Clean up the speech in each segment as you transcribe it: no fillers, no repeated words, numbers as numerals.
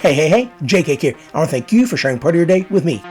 Hey, JK here. I want to thank you for sharing part of your day with me.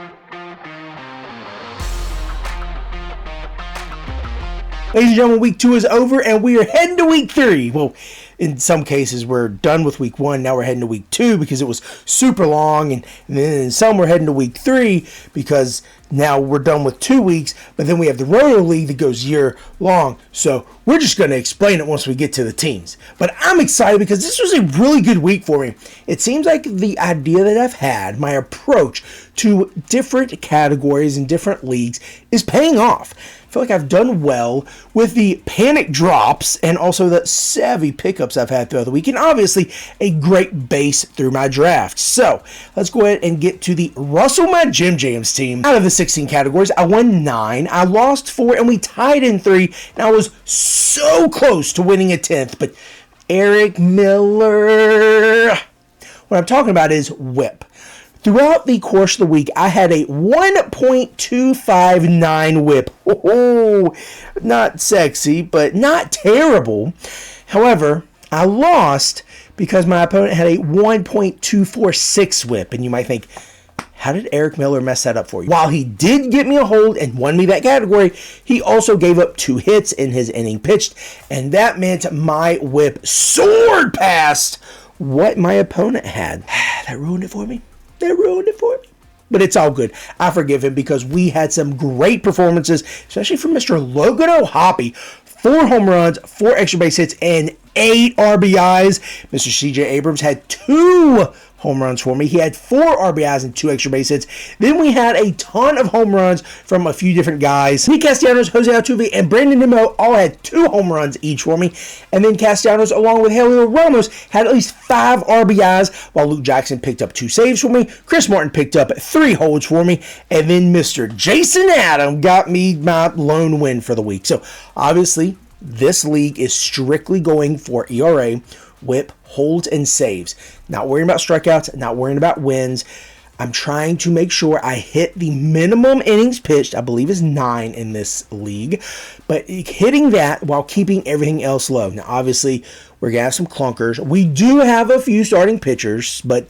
Ladies and gentlemen, week 2 is over and we are heading to week 3. Well, in some cases, we're done with week 1. Now we're heading to week 2 because it was super long. And then in some, we're heading to week 3 because now we're done with 2 weeks. But then we have the Roto League that goes year long. So we're just going to explain it once we get to the teams. But I'm excited because this was a really good week for me. It seems like the idea that I've had, my approach to different categories and different leagues is paying off. I feel like I've done well with the panic drops and also the savvy pickups I've had throughout the week, and obviously a great base through my draft. So let's go ahead and get to the Russell My Jim Jams team. Out of the 16 categories, I won 9, I lost 4, and we tied in 3, and I was so close to winning a 10th, but Eric Miller. What I'm talking about is whip. Throughout the course of the week, I had a 1.259 whip. Oh, not sexy, but not terrible. However, I lost because my opponent had a 1.246 whip. And you might think, how did Eric Miller mess that up for you? While he did get me a hold and won me that category, he also gave up 2 hits in his inning pitched. And that meant my whip soared past what my opponent had. That ruined it for me. But it's all good. I forgive him because we had some great performances, especially from Mr. Logan O'Hoppy. 4 home runs, 4 extra base hits, and 8 RBIs. Mr. CJ Abrams had 2 home runs for me. He had 4 RBIs and 2 extra base hits. Then we had a ton of home runs from a few different guys. Nick Castellanos, Jose Altuve, and Brandon Nimmo all had 2 home runs each for me. And then Castellanos, along with Helio Ramos, had at least 5 RBIs, while Luke Jackson picked up 2 saves for me. Chris Martin picked up 3 holds for me. And then Mr. Jason Adam got me my lone win for the week. So, obviously, this league is strictly going for ERA, whip, holds, and saves. Not worrying about strikeouts, not worrying about wins. I'm trying to make sure I hit the minimum innings pitched, I believe is 9 in this league, but hitting that while keeping everything else low. Now, obviously, we're going to have some clunkers. We do have a few starting pitchers, but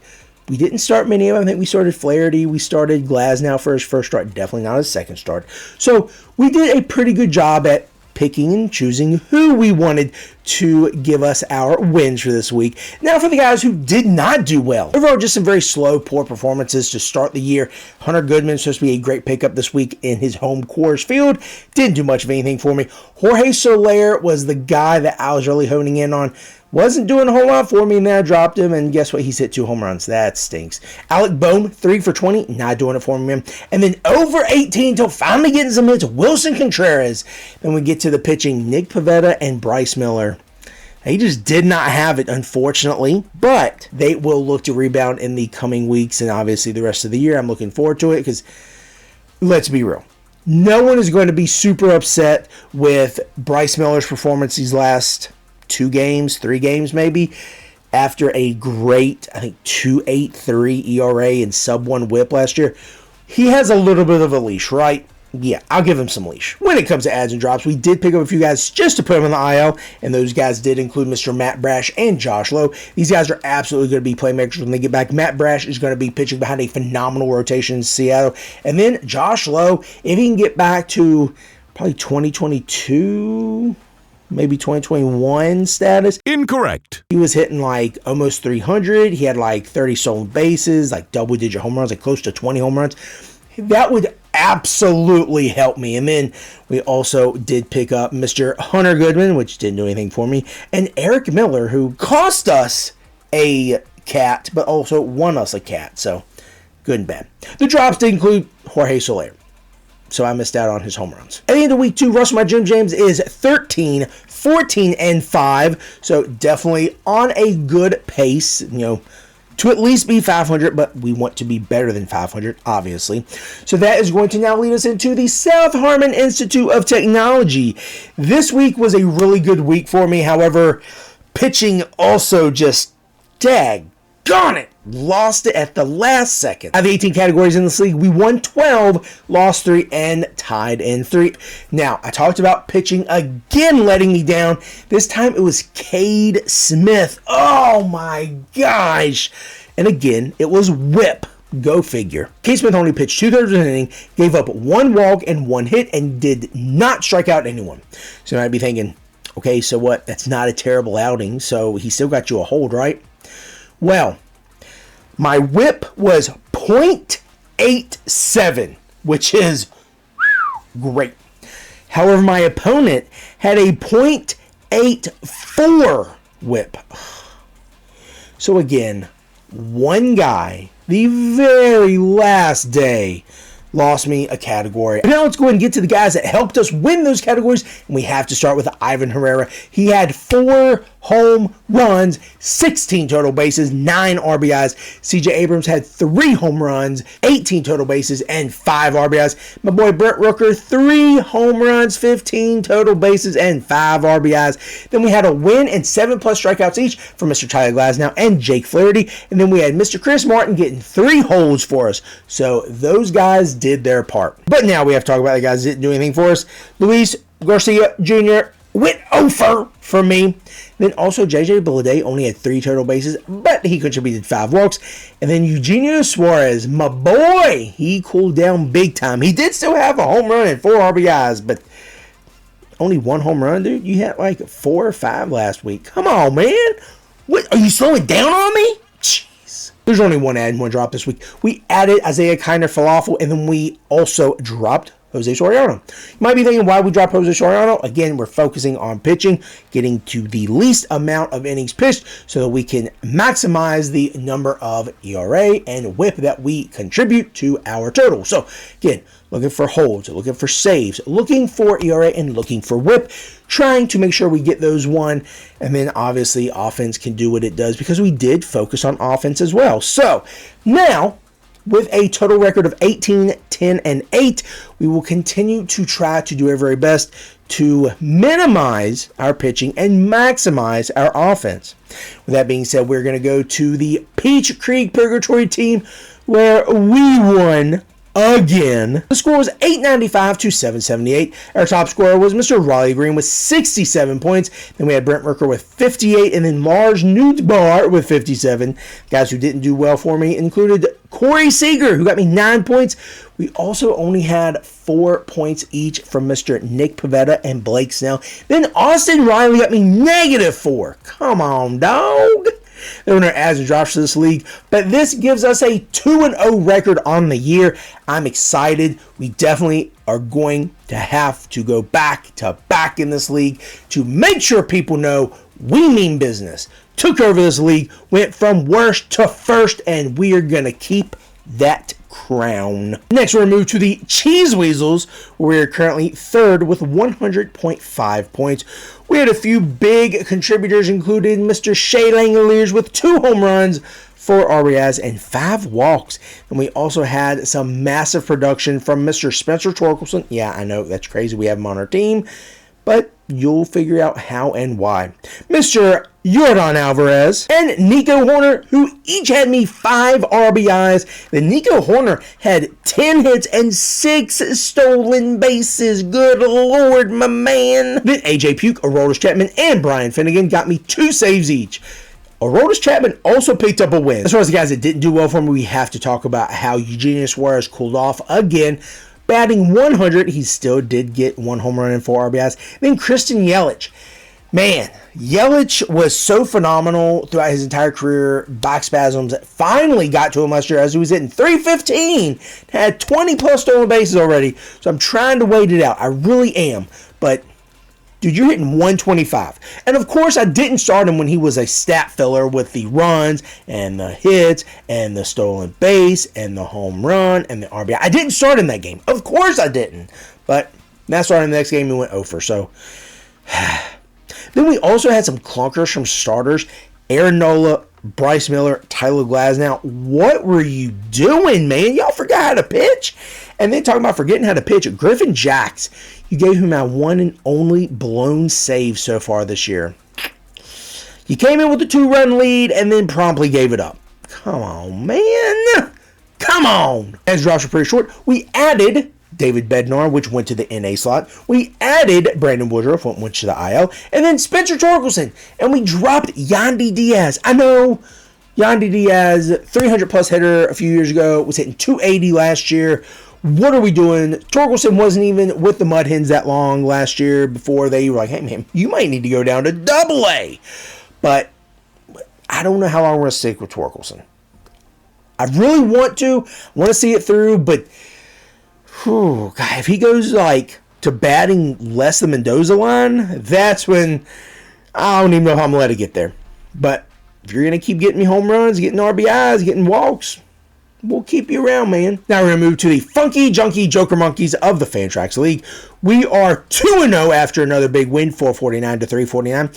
we didn't start many of them. I think we started Flaherty. We started Glasnow for his first start, definitely not his second start. So we did a pretty good job at picking and choosing who we wanted to give us our wins for this week. Now for the guys who did not do well. Overall, just some very slow, poor performances to start the year. Hunter Goodman supposed to be a great pickup this week in his home Coors Field. Didn't do much of anything for me. Jorge Soler was the guy that I was really honing in on. Wasn't doing a whole lot for me, and then I dropped him, and guess what? He's hit 2 home runs. That stinks. Alec Bohm, 3 for 20, not doing it for me, man. And then over 18 until finally getting some hits, Wilson Contreras. Then we get to the pitching, Nick Pivetta and Bryce Miller. He just did not have it, unfortunately, but they will look to rebound in the coming weeks, and obviously the rest of the year. I'm looking forward to it because, let's be real, no one is going to be super upset with Bryce Miller's performance these last 2 games, 3 games maybe, after a great, I think, 2.83 ERA and sub-1 whip last year. He has a little bit of a leash, right? Yeah, I'll give him some leash. When it comes to adds and drops, we did pick up a few guys just to put him on the IL, and those guys did include Mr. Matt Brash and Josh Lowe. These guys are absolutely going to be playmakers when they get back. Matt Brash is going to be pitching behind a phenomenal rotation in Seattle. And then Josh Lowe, if he can get back to probably 2022... maybe 2021 status. Incorrect. He was hitting like almost 300. He had like 30 stolen bases, like double-digit home runs, like close to 20 home runs. That would absolutely help me. And then we also did pick up Mr. Hunter Goodman, which didn't do anything for me, and Eric Miller, who cost us a cat, but also won us a cat. So, good and bad. The drops did include Jorge Soler. So I missed out on his home runs. At the end of week 2, Russell My Jim Jams is 13, 14, and 5. So definitely on a good pace, to at least be 500, but we want to be better than 500, obviously. So that is going to now lead us into the South Harmon Institute of Technology. This week was a really good week for me. However, pitching also just daggone it. Lost it at the last second. Out of the 18 categories in this league, we won 12, lost 3, and tied in 3. Now, I talked about pitching again letting me down. This time it was Cade Smith. Oh my gosh. And again, it was whip. Go figure. K-Smith only pitched 2/3 of an inning, gave up 1 walk and 1 hit, and did not strike out anyone. So you might be thinking, okay, so what? That's not a terrible outing, so he still got you a hold, right? Well, my whip was .87, which is great. However, my opponent had a .84 whip. So again, one guy, the very last day, lost me a category. Now let's go ahead and get to the guys that helped us win those categories. And we have to start with Ivan Herrera. He had 4 home runs, 16 total bases, 9 RBIs. CJ Abrams had 3 home runs, 18 total bases, and 5 RBIs. My boy Brett Rooker, 3 home runs, 15 total bases, and 5 RBIs. Then we had a win and 7+ strikeouts each from Mr. Tyler Glasnow and Jake Flaherty. And then we had Mr. Chris Martin getting 3 holds for us. So those guys did their part. But now we have to talk about the guys that didn't do anything for us. Luis Garcia Jr. went over for me. Then also JJ Bleday only had 3 total bases, but he contributed 5 walks. And then Eugenio Suarez, my boy, he cooled down big time. He did still have a home run and 4 RBIs, but only 1 home run, dude. You had like 4 or 5 last week. Come on, man. What, are you slowing down on me? There's only 1 add and 1 drop this week. We added Isaiah Kiner Falafel, and then we also dropped Jose Soriano. You might be thinking, why we dropped Jose Soriano? Again, we're focusing on pitching, getting to the least amount of innings pitched so that we can maximize the number of ERA and whip that we contribute to our total. So, again, looking for holds, looking for saves, looking for ERA, and looking for whip, trying to make sure we get those won. And then, obviously, offense can do what it does because we did focus on offense as well. So, now, with a total record of 18, 10, and 8, we will continue to try to do our very best to minimize our pitching and maximize our offense. With that being said, we're going to go to the Peach Creek Purgatory team where we won again. The score was 895 to 778. Our top scorer was Mr. Raleigh Green with 67 points. Then we had Brent Rooker with 58, and then Lars Newtbar with 57. Guys who didn't do well for me included Corey Seager, who got me 9 points. We also only had 4 points each from Mr. Nick Pavetta and Blake Snell. Then Austin Riley got me -4. Come on, dog. There were no adds and drops to this league, but this gives us a 2-0 record on the year. I'm excited. We definitely are going to have to go back to back in this league to make sure people know we mean business. Took over this league, went from worst to first, and we are going to keep that crown. Next, we're going to move to the Cheese Weasels, where we are currently 3rd with 100.5 points. We had a few big contributors, including Mr. Shea Langoliers with 2 home runs, 4 RBIs, and 5 walks. And we also had some massive production from Mr. Spencer Torkelson. Yeah, I know, that's crazy. We have him on our team, but you'll figure out how and why. Mr. Yordan Alvarez and Nico Horner, who each had me 5 RBIs. Then Nico Horner had 10 hits and 6 stolen bases. Good Lord, my man. Then AJ Puke, Aroldis Chapman, and Brian Finnegan got me 2 saves each. Aroldis Chapman also picked up a win. As far as the guys that didn't do well for me, we have to talk about how Eugenio Suarez cooled off again. Batting 100, he still did get 1 home run and 4 RBIs. Then Christian Yelich. Man, Yelich was so phenomenal throughout his entire career. Back spasms finally got to him last year as he was hitting .315. Had 20+ stolen bases already. So I'm trying to wait it out. I really am. But, dude, you're hitting 125. And, of course, I didn't start him when he was a stat filler with the runs and the hits and the stolen base and the home run and the RBI. I didn't start him that game. Of course I didn't. But now starting the next game, he went over. So, then we also had some clunkers from starters. Aaron Nola, Bryce Miller, Tyler Glasnow. What were you doing, man? Y'all forgot how to pitch? And then talking about forgetting how to pitch, Griffin Jacks. You gave him my one and only blown save so far this year. You came in with a 2-run lead and then promptly gave it up. Come on, man. Come on. As drops are pretty short, we added David Bednar, which went to the NA slot. We added Brandon Woodruff, which went to the IL. And then Spencer Torkelson. And we dropped Yandy Diaz. I know Yandy Diaz, 300 plus hitter a few years ago, was hitting 280 last year. What are we doing? Torkelson wasn't even with the Mud Hens that long last year before they were like, hey man, you might need to go down to Double-A. But I don't know how long we're going to stick with Torkelson. I really want to see it through, but God, if he goes like to batting less than Mendoza line, that's when I don't even know how I'm going to let it get there. But if you're going to keep getting me home runs, getting RBIs, getting walks, we'll keep you around, man. Now we're going to move to the Funky Junky Joker Monkeys of the Fantrax League. We are 2-0 after another big win, 449 to 349.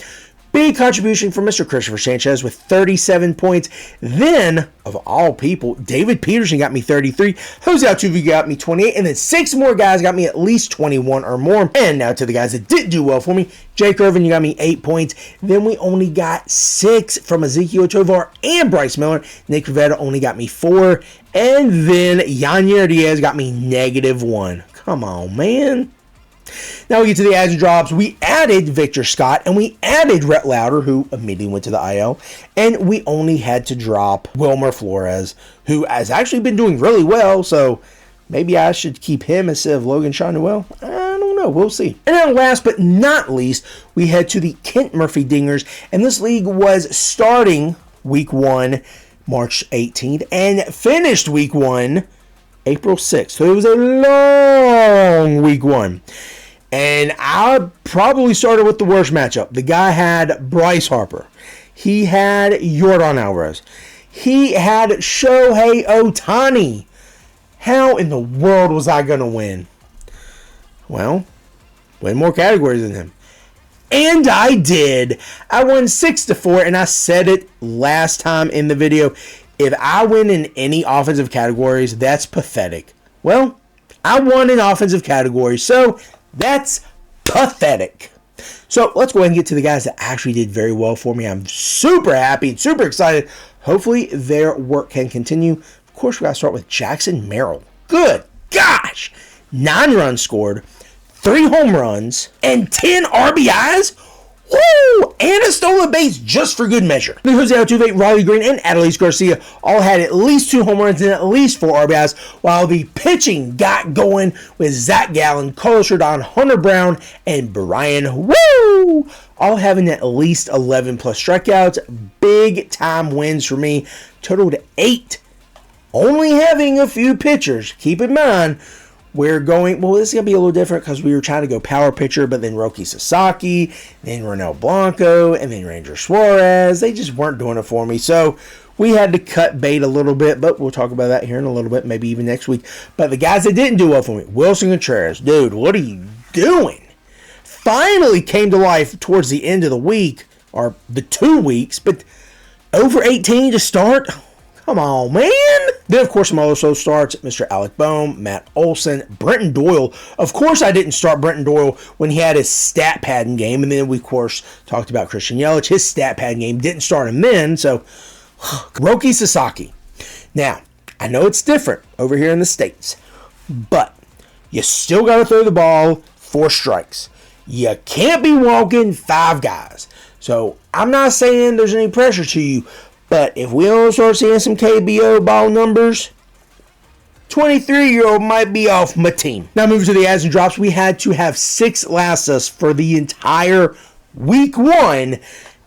Big contribution from Mr. Christopher Sanchez with 37 points. Then, of all people, David Peterson got me 33. Jose Altuve got me 28. And then 6 more guys got me at least 21 or more. And now to the guys that did do well for me. Jake Irvin, you got me 8 points. Then we only got 6 from Ezekiel Tovar and Bryce Miller. Nick Rivetta only got me 4. And then Yanier Diaz got me -1. Come on, man. Now we get to the adds and drops. We added Victor Scott and we added Rhett Lauder, who immediately went to the IL. And we only had to drop Wilmer Flores, who has actually been doing really well. So maybe I should keep him instead of Logan Shanuel. I don't know. We'll see. And then last but not least, we head to the Kent Murphy Dingers. And this league was starting week 1, March 18th, and finished week 1, April 6th. So it was a long week 1. And I probably started with the worst matchup. The guy had Bryce Harper. He had Yordan Alvarez. He had Shohei Ohtani. How in the world was I going to win? Well, win more categories than him. And I did. I won 6-4, and I said it last time in the video. If I win in any offensive categories, that's pathetic. Well, I won in offensive categories, so that's pathetic. So let's go ahead and get to the guys that actually did very well for me. I'm super happy and super excited. Hopefully their work can continue. Of course, we got to start with Jackson Merrill. Good gosh. 9 runs scored, 3 home runs, and 10 RBIs. Woo! And a stolen base just for good measure. Jose Altuve, Riley Green, and Adolis Garcia all had at least 2 home runs and at least 4 RBIs, while the pitching got going with Zach Gallen, Carlos Rodon, Hunter Brown, and Brian Woo! All having at least 11 plus strikeouts. Big time wins for me. Totaled 8. Only having a few pitchers. Keep in mind, we're going, well, this is going to be a little different because we were trying to go power pitcher, but then Roki Sasaki, then Ronel Blanco, and then Ranger Suarez. They just weren't doing it for me. So we had to cut bait a little bit, but we'll talk about that here in a little bit, maybe even next week. But the guys that didn't do well for me, Wilson Contreras, dude, what are you doing? Finally came to life towards the end of the week, or the 2 weeks, but over 18 to start. Come on, man. Then, of course, my also starts Mr. Alec Boehm, Matt Olson, Brenton Doyle. Of course, I didn't start Brenton Doyle when he had his stat padding game. And then we, of course, talked about Christian Yelich. His stat padding game didn't start him then. So, Roki Sasaki. Now, I know it's different over here in the States, but you still got to throw the ball 4 strikes. You can't be walking 5 guys. So, I'm not saying there's any pressure to you, but if we don't start seeing some KBO ball numbers, 23-year-old might be off my team. Now moving to the adds and drops, we had to have 6 lastas for the entire week 1,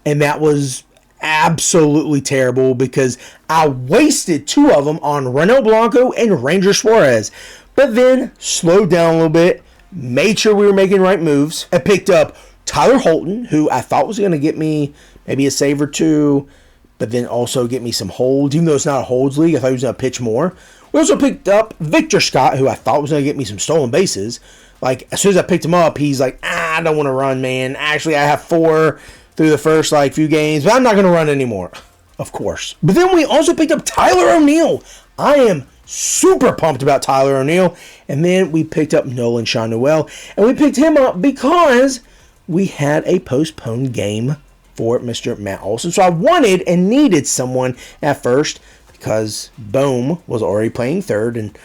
and that was absolutely terrible because I wasted 2 of them on Ronel Blanco and Ranger Suarez, but then slowed down a little bit, made sure we were making right moves, and picked up Tyler Holton, who I thought was going to get me maybe a save or 2, but then also get me some holds. Even though it's not a holds league, I thought he was going to pitch more. We also picked up Victor Scott, who I thought was going to get me some stolen bases. Like, as soon as I picked him up, he's like, I don't want to run, man. Actually, I have 4 through the first, few games, but I'm not going to run anymore. Of course. But then we also picked up Tyler O'Neill. I am super pumped about Tyler O'Neill. And then we picked up Nolan Shanuel. And we picked him up because we had a postponed game for Mr. Matt Olson. So I wanted and needed someone at first because Boehm was already playing third and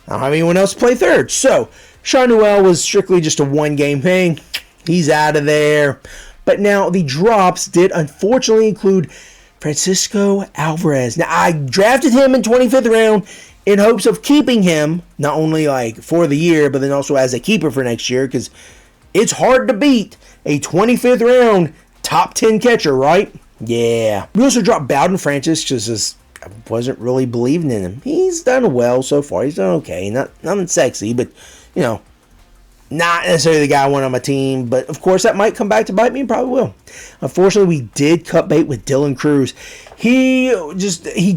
I don't have anyone else to play third. So Shanuel was strictly just a 1-game thing. He's out of there. But now the drops did unfortunately include Francisco Alvarez. Now, I drafted him in 25th round in hopes of keeping him, not only like for the year, but then also as a keeper for next year, because it's hard to beat a 25th round top 10 catcher, right? Yeah. We also dropped Bowden Francis because I wasn't really believing in him. He's done well so far. He's done okay. Nothing sexy, but, you know, not necessarily the guy I want on my team, but of course that might come back to bite me and probably will. Unfortunately, we did cut bait with Dylan Cruz. He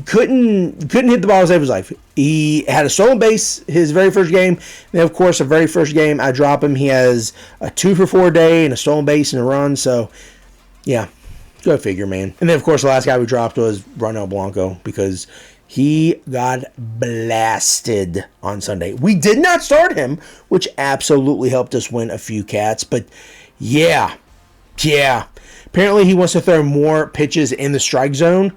couldn't hit the ball to save his life. He had a stolen base his very first game. Then, of course, the very first game I drop him, he has a 2-for-4 day and a stolen base and a run. So, yeah, go figure, man. And then, of course, the last guy we dropped was Ronel Blanco because he got blasted on Sunday. We did not start him, which absolutely helped us win a few cats. But, yeah. Apparently, he wants to throw more pitches in the strike zone.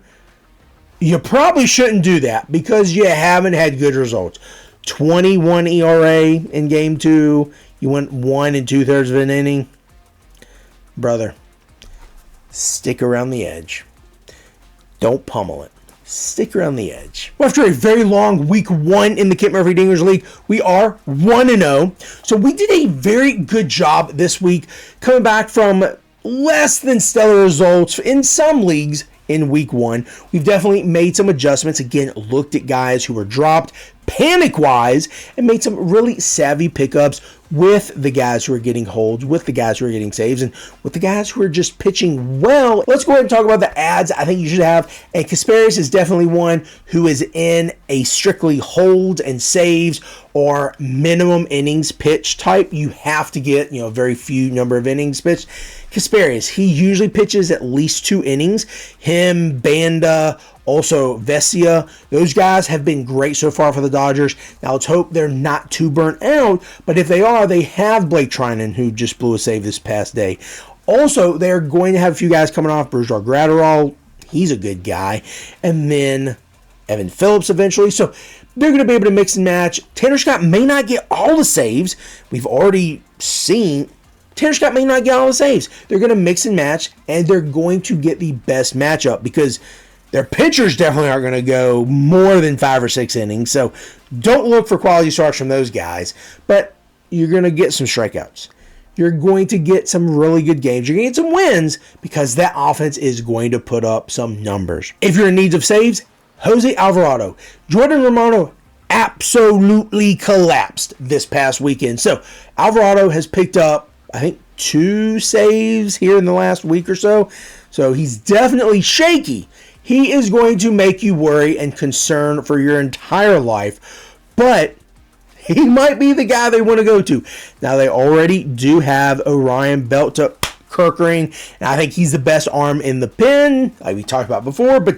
You probably shouldn't do that because you haven't had good results. 21 ERA in Game 2. You went 1 2/3 of an inning. Brother, stick around the edge. Don't pummel it. Stick around the edge. Well, after a very long week 1 in the Kent Murphy Dingers League, we are 1-0. So we did a very good job this week coming back from less than stellar results in some leagues in week 1. We've definitely made some adjustments. Again, looked at guys who were dropped panic-wise and made some really savvy pickups with the guys who are getting holds, with the guys who are getting saves, and with the guys who are just pitching well. Let's go ahead and talk about the ads I think you should have. And Casparis is definitely one who is in a strictly holds and saves or minimum innings pitch type. You have to get, very few number of innings pitched. Casparis, he usually pitches at least 2 innings. Him, Banda, also Vesia, those guys have been great so far for the Dodgers. Now let's hope they're not too burnt out, but if they are, they have Blake Trinan, who just blew a save this past day. Also, they're going to have a few guys coming off. Brusdar Graterol, he's a good guy. And then Evan Phillips eventually. So they're going to be able to mix and match. Tanner Scott may not get all the saves. We've already seen Tanner Scott may not get all the saves. They're going to mix and match, and they're going to get the best matchup because their pitchers definitely aren't going to go more than 5 or 6 innings. So don't look for quality starts from those guys. But you're going to get some strikeouts. You're going to get some really good games. You're going to get some wins because that offense is going to put up some numbers. If you're in need of saves, Jose Alvarado. Jordan Romano absolutely collapsed this past weekend. So Alvarado has picked up, I think, 2 saves here in the last week or so. So he's definitely shaky. He is going to make you worry and concern for your entire life. But he might be the guy they want to go to. Now, they already do have Orion Belta Kirkering, and I think he's the best arm in the pen, like we talked about before, but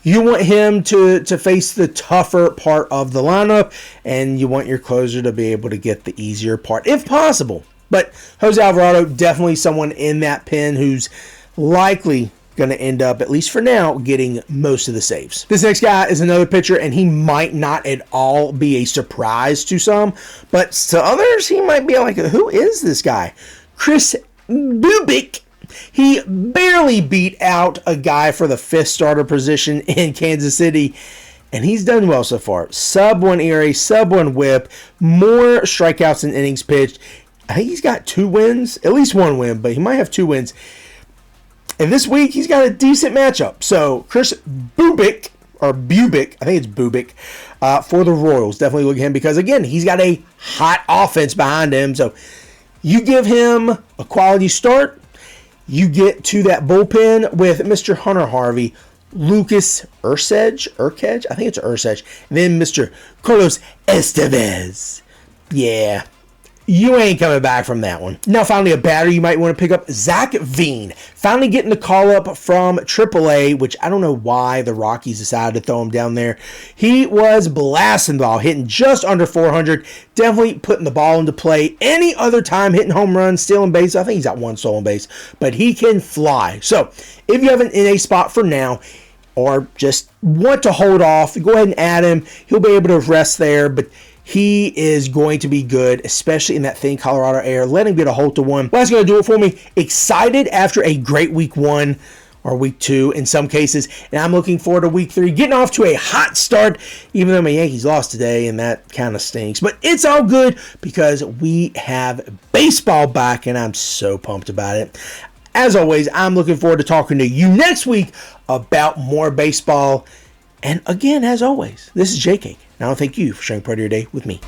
you want him to face the tougher part of the lineup, and you want your closer to be able to get the easier part, if possible. But Jose Alvarado, definitely someone in that pen who's likely going to end up, at least for now, getting most of the saves. This next guy is another pitcher, and he might not at all be a surprise to some, but to others, he might be like, who is this guy? Chris Bubic. He barely beat out a guy for the 5th starter position in Kansas City, and he's done well so far. Sub-1 ERA, sub-1 whip, more strikeouts than innings pitched. I think he's got 2 wins, at least 1 win, but he might have 2 wins. And this week, he's got a decent matchup. So, Chris Bubic, I think it's Bubic, for the Royals. Definitely look at him because, again, he's got a hot offense behind him. So, you give him a quality start. You get to that bullpen with Mr. Hunter Harvey, Lucas Urquidge, I think it's Urquidge, and then Mr. Carlos Estevez. Yeah. You ain't coming back from that one. Now, finally, a batter you might want to pick up, Zach Veen. Finally getting the call up from AAA, which I don't know why the Rockies decided to throw him down there. He was blasting the ball, hitting just under 400. Definitely putting the ball into play. Any other time, hitting home runs, stealing base. I think he's got 1 stolen base, but he can fly. So, if you have an NA spot for now, or just want to hold off, go ahead and add him. He'll be able to rest there, but he is going to be good, especially in that thin Colorado air. Let him get a hold to one. Well, that's going to do it for me. Excited after a great week 1. or week 2 in some cases. And I'm looking forward to week 3, getting off to a hot start, even though my Yankees lost today, and that kind of stinks. But it's all good because we have baseball back, and I'm so pumped about it. As always, I'm looking forward to talking to you next week about more baseball. And again, as always, this is J-Cake, and I want to thank you for sharing part of your day with me.